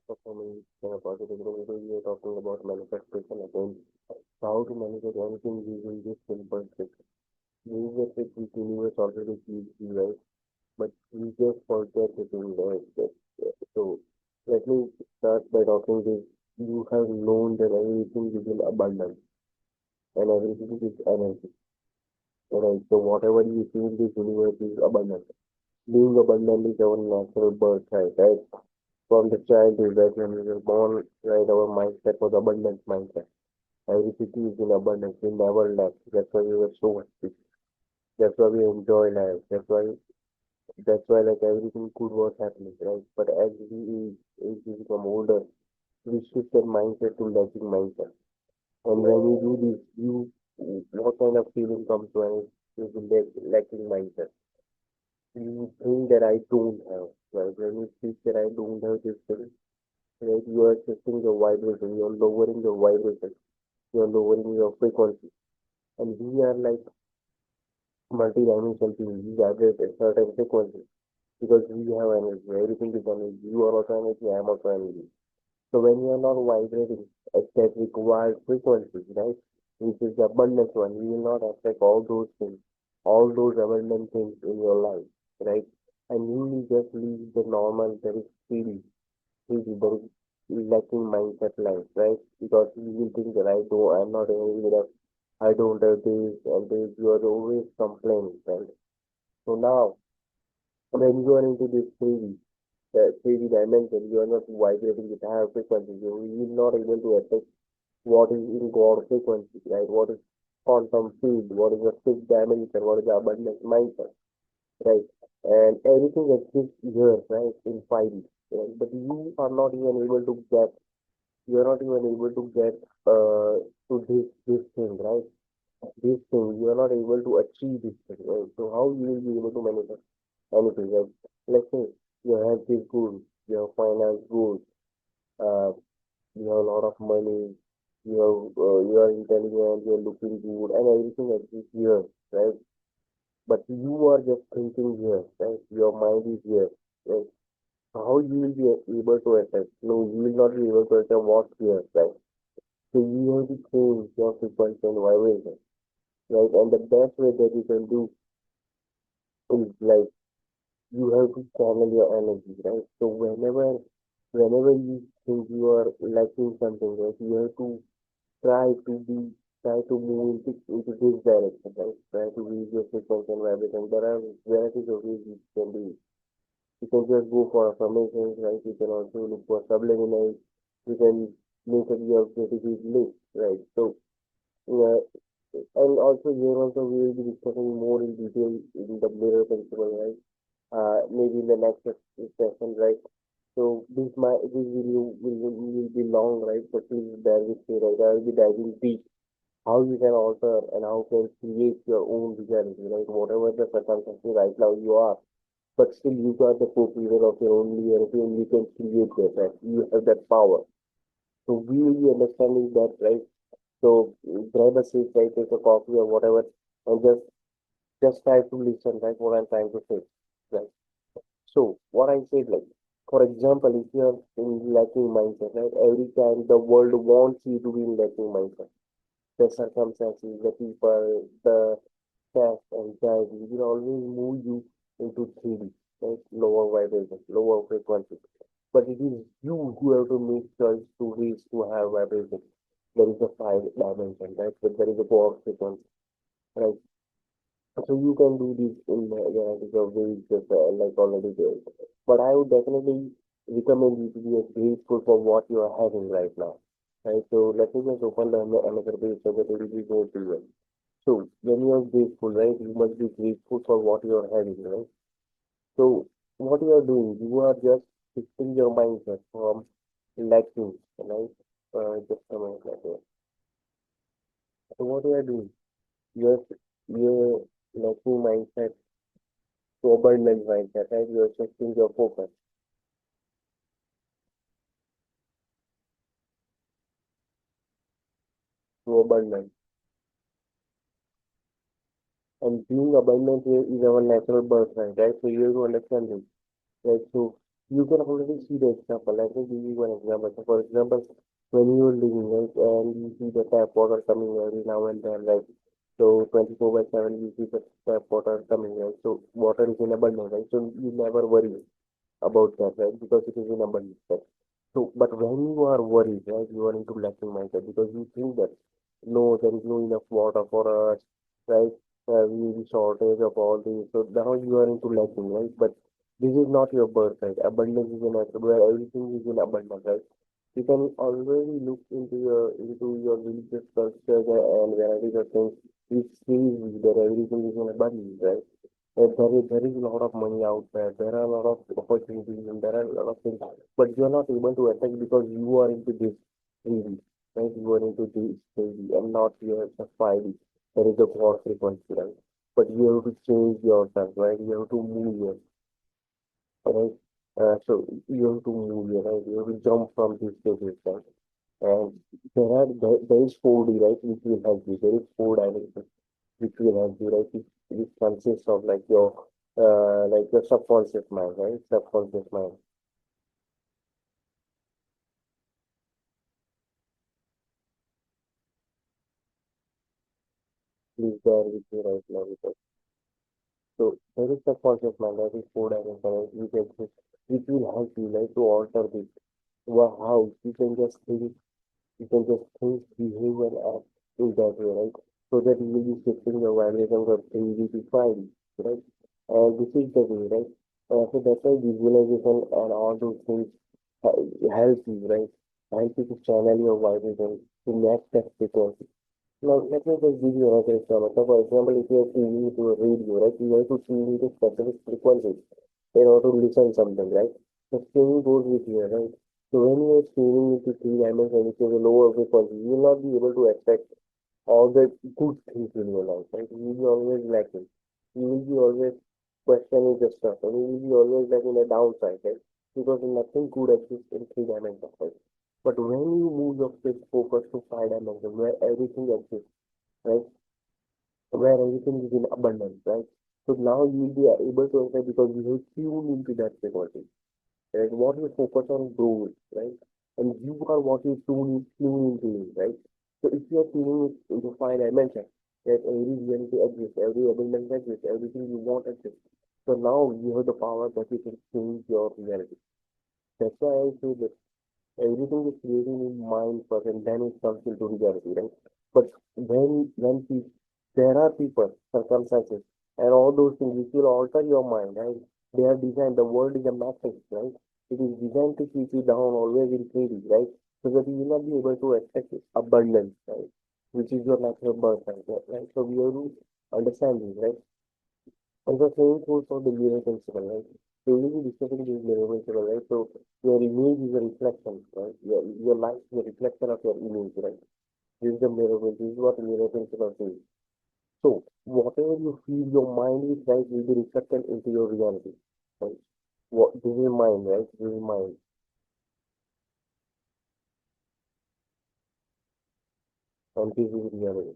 performing in a positive way. Today we are talking about manifestation again. How to manifest anything using this simple trick. Use a trick which universe already gives you, right? But we just forget to do that. So let me start by talking this. You have known that everything is in abundance and everything is energy. Right? So whatever you feel this universe is abundant. Being abundant is our natural birthright, right? From the childhood, right, when we were born, right, our mindset was abundance mindset. Everything is in abundance. We never lack. That's why we were so happy. That's why we enjoy life. That's why like everything good was happening, right? But as we become older, we shift that mindset to lacking mindset. And when you do this, what kind of feeling comes when you lacking mindset? You think that I don't have, right? When you think that I don't have this thing, right? You are shifting your vibration. You are lowering your vibration. You are lowering your frequency. And we are like multi-dimensional beings. We vibrate at certain frequency because we have energy. Everything is energy. You are also energy. I am also energy. So when you are not vibrating at that required frequency, right, which is the abundance one, you will not affect all those things, all those abundant things in your life, right? And you will just leave the normal, very very lacking mindset life, right? Because you will think that I'm not able enough, I don't have this and this, you are always complaining, right? So now, when you are into this 3D dimension, you are not vibrating with higher frequencies. You are not able to affect what is in God frequency, right? What is quantum field? What is the fifth dimension? What is the abundance mindset, right? And everything exists here, right, in 5D, right? But you are not even able to get, you are not even able to get to this thing, right? This thing, you are not able to achieve this thing, right? So how you will be able to manifest anything, right? Let's say you have this goal, you have finance goals, uh, you have a lot of money, you are intelligent, you are looking good, and everything exists here, right? But you are just thinking here, right? Your mind is here, right? So how you will be able to affect? No, you will not be able to affect what's here, right? So you have to change your frequency and vibration, right? And the best way that you can do is like you have to channel your energy, right? So whenever you think you are lacking something, right, you have to try to be try to move into this direction, right? Try to reach your frequency and vibration. There are varieties of ways you can do it. You can just go for affirmations, right? You can also look for subliminals. You can make up your gratitude list, right? So yeah, and also here also we will be discussing more in detail in the mirror principle, right? Maybe in the next session, right? So this video will be long, right? So please bear with me, right? I will be diving deep how you can alter and how you can create your own reality, right? Whatever the circumstances right now you are, but still you got the co-creator of your own reality and you can create that, right? You have that power. So we will be understanding that, right? So grab a seat, right? Take a coffee or whatever, and just try to listen, right? What I'm trying to say, right? So what I said, like, for example, if you are in lacking mindset, right? Every time the world wants you to be in lacking mindset, the circumstances, the people, the stress, anxiety will always move you into 3D, right? Lower vibration, lower frequency. But it is you who have to make choice to reach to have vibration. There is a 5 dimension, right? But there is a four frequency, right? So you can do this in varieties of ways, just like already there. But I would definitely recommend you to be grateful for what you are having right now. Right. So let me just open another page so that it will be more clear. So when you are grateful, right, you must be grateful for what you are having, right? So what you are doing, you are just shifting your mindset from lacking, right? Just a minute, like that. So what you are doing, you're lacking mindset to abundance mindset, right? You are shifting your focus to abundance. And being abundant here is our natural birthright, right? So you have to understand this, right? So You can already see the example. Let me give you one example. So for example, when you're living, right, and you see the tap water coming every now and then, right? So 24 by 7, you see the tap water coming, right? So water is in abundance, right? So you never worry about that, right? Because it is in abundance, right? So, but when you are worried, right, you are into lacking mindset because you think that no, there is no enough water for us, right? We will be shortage of all this. So now you are into lacking, right? But this is not your birthright. Abundance is in where everything is in abundance, right? You can already look into your religious culture and varieties of things which says that everything is in abundance, right? There is a lot of money out there. There are a lot of opportunities and there are a lot of things, but you are not able to attack because you are into this really, right? You are into this crazy and not your society. There is a core frequency, right? But you have to change yourself, right? You have to move yourself, right? So you have to move, right? You have to jump from this to this, right? And there is 4D, right? Which will help you. There is four dimensions which will help you, right? It consists of like your subconscious mind, right? Subconscious mind. Please bear with me right now because so there is subconscious mind, that is four dimensions, right? Which will help you, like to alter this. Well, how you can just think, behave and act in that way, right? So that you will be shifting your vibration from 3D to 5D, right? And this is the way, right? So that's why visualization and all those things help you, right? Help you to channel your vibration to match that frequency. Now, let me just give you another example. So, for example, if you are tuning to a radio, right, you have to tune into specific frequencies in order to listen something, right? The same goes with here, right? So, when you are tuning into three dimensions, which is a lower frequency, you will not be able to expect all the good things in your life, right? You will be always lacking. You will be always questioning the stuff, and you will be always lacking the downside, right? Because nothing good exists in three dimensions, right? But when you move your focus to five dimensions, where everything exists, right? Where everything is in abundance, right? So now you will be able to answer because you have tuned into that frequency, right? What you focus on grows, right? And you are what you tune into, right? So if you are tuning it into five dimensions, that every reality exists, every abundance exists, everything you want exists. So now you have the power that you can change your reality. That's why I say that everything is created in mind first and then it comes into reality, right? But there are people, circumstances, and all those things which will alter your mind, right? They are designed, the world is a matrix, right? It is designed to keep you down always in 3D, right? So that you will not be able to accept abundance, right? Which is your natural birth, right? So we have to understand this, right? And the same goes for the mirror principle, right? So we will be discussing this mirror principle, right? So your image is a reflection, right? Your life is a reflection of your image, right? This is the mirror principle. This is what mirror principle says. So whatever you feel your mind is right will be reflected into your reality. Right? What this is mind, right? This is mind. And this is reality.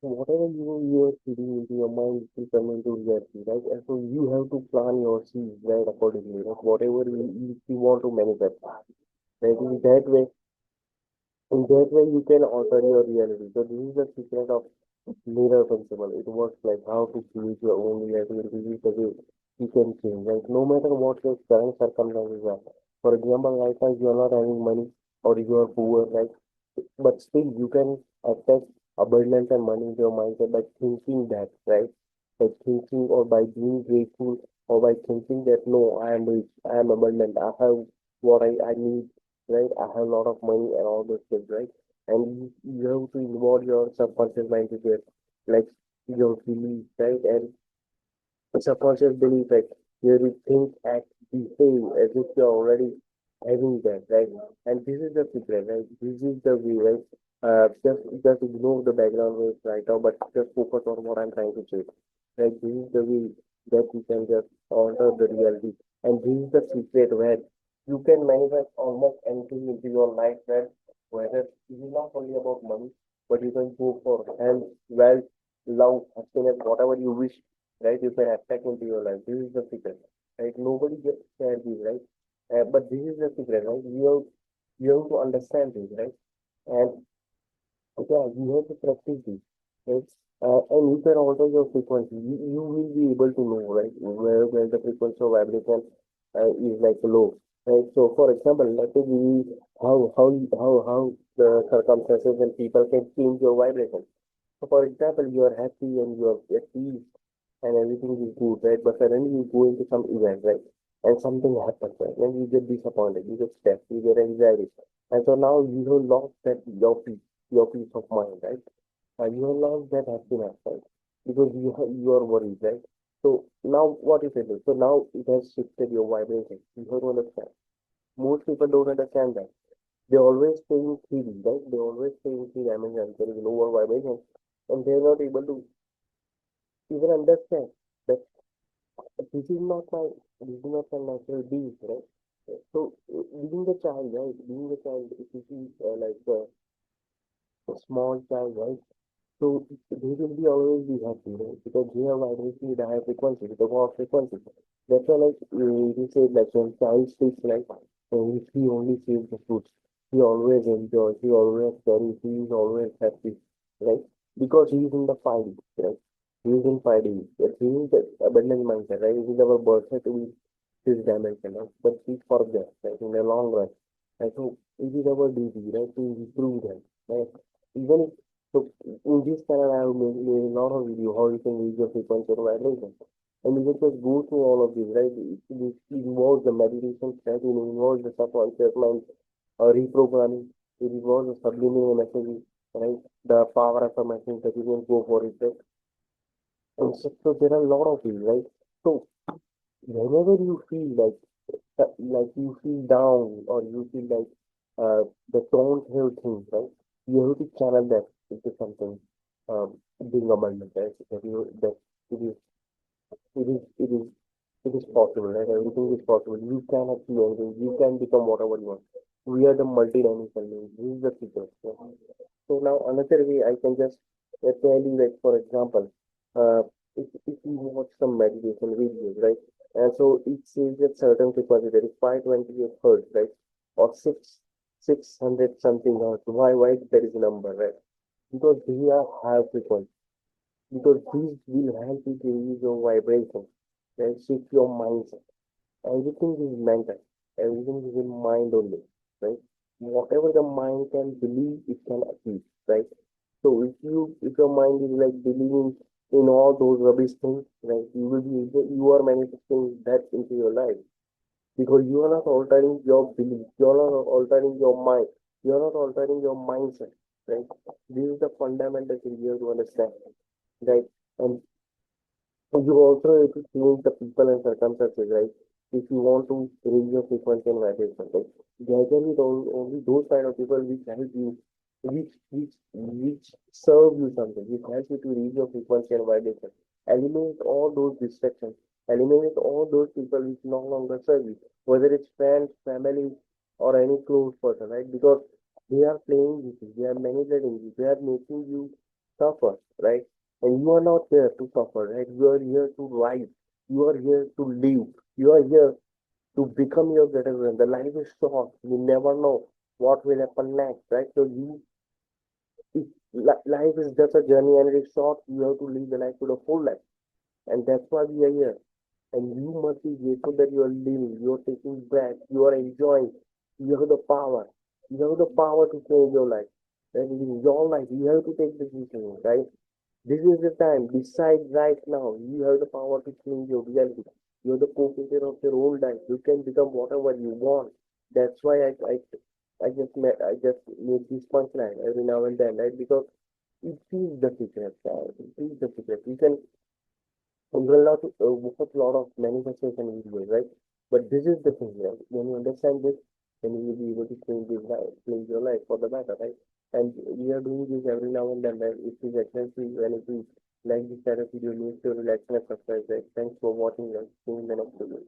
So whatever you are feeding into your mind will come into reality, right? And so you have to plan your seeds right accordingly, right? Whatever you want to manifest. Right? In that way you can alter your reality. So this is the secret of mirror principle. It works like how to create your own reality. And this is the way you can change. Like no matter what your current circumstances are. For example, right now you are not having money or you are poor, right? But still you can attach abundance and money into your mindset by thinking that, right? By thinking or by being grateful or by thinking that no, I am rich, I am abundant, I have what I need, right? I have a lot of money and all those things, right? And you have to involve your subconscious mind into it, like your beliefs, right? And subconscious belief, like where you think, act, behave as if you're already having that, right? And this is the secret, right? This is the way, right? Just ignore the background noise right now, but just focus on what I'm trying to say. Right? This is the way that you can just alter the reality, and this is the secret where you can manifest almost anything into your life, right? Whether it is not only about money, but you can go for health, wealth, love, happiness, whatever you wish, right? You can attract into your life. This is the secret, right? Nobody gets shared this, right? But this is the secret, right? You have to understand this, right? And yeah, you have to practice this, right? And you can alter your frequency. You will be able to know, right, where the frequency of vibration is like low, right? So, for example, let me give you how the circumstances and people can change your vibration. So, for example, you are happy and you are at peace and everything is good, right? But suddenly you go into some event, right? And something happens, right? And you get disappointed, you get stressed, you get anxiety. And so now you have lost that your peace of mind, right? You have lost that happiness, right? Because you are worried, right? So now what is it? So now it has shifted your vibration. You have to understand. Most people don't understand that. They always stay in 3D, right? They always stay in 3 dimensions. There is lower vibration, and they are not able to even understand that this is not my this is not my natural being, right? So being a child, right? Being a child, if you see like a small child, right? So they will be always be happy, right? Because they have vibration with a high frequency, with a low frequency. That's why like we say like when child speaks like if he only sees the fruits, he always enjoys, he always carries, he is always happy, right? Because he is in the 5D, right? He is in 5D. He is the abundant mindset, right? It is our birthright to be this dimension, right? But we forget, right? In the long run. And so it is our duty, right? To improve them, right? Even if so in this channel, I have made a lot of video how you can reach your frequency or vibration. And you can just go through all of this, right? It involves the meditation strategy, it involves the subconscious mind reprogramming, it involves the subliminal messaging, right? The power affirmations that you can go for it, right? And so there are a lot of things, right? So whenever you feel like you feel down or you feel like the don't have things, right? You have to channel that into something being abundant, right? That it is it is it is it is possible, right? Everything is possible. You can achieve anything. You can become whatever you want. We are the multi-dimensional beings. This is the secret. Right? So now another way I can just tell you, like for example, uh, if you watch some meditation videos, right? And so it says that certain frequency that is 528 hertz, right? Or 600 something hertz. Why there is a number, right? Because they are high frequency. Because these will help you to release your vibration and shift your mindset. Everything is mental. Everything is in mind only, right? Whatever the mind can believe, it can achieve, right? So if your mind is like believing in all those rubbish things, right, you are manifesting that into your life because you are not altering your belief, you are not altering your mind, you are not altering your mindset, right? This is the fundamental thing you have to understand, right? And you also have to change the people and circumstances, right? If you want to raise your frequency and vibration, right? Gather with only those kind of people which help you, which serve you something, which help you to raise your frequency and vibration. Eliminate all those distractions. Eliminate all those people which no longer serve you, whether it's friends, family, or any close person, right? Because they are playing with you, they are manipulating you, they are making you suffer, right? And you are not here to suffer, right? You are here to rise. You are here to live. You are here to become your greater than. The life is short. You never know what will happen next, right? So if life is just a journey and it is short, you have to live the life to the full life. And that's why we are here. And you must be grateful that you are living, you are taking breath, you are enjoying. You have the power. You have the power to change your life. That it is your life. You have to take the decision, right? This is the time. Decide right now. You have the power to change your reality. You're the co-creator of your own life. You can become whatever you want. That's why I just make this punchline every now and then, right? Because it is the secret, right? It is the secret. You will not watch a lot of manifestation videos, right? But this is the thing, right? When you understand this, then you will be able to change your life for the better, right? And we are doing this every now and then, right? If you expensive and if you like this kind of video, make sure to like and subscribe, right? Thanks for watching and seeing the next video.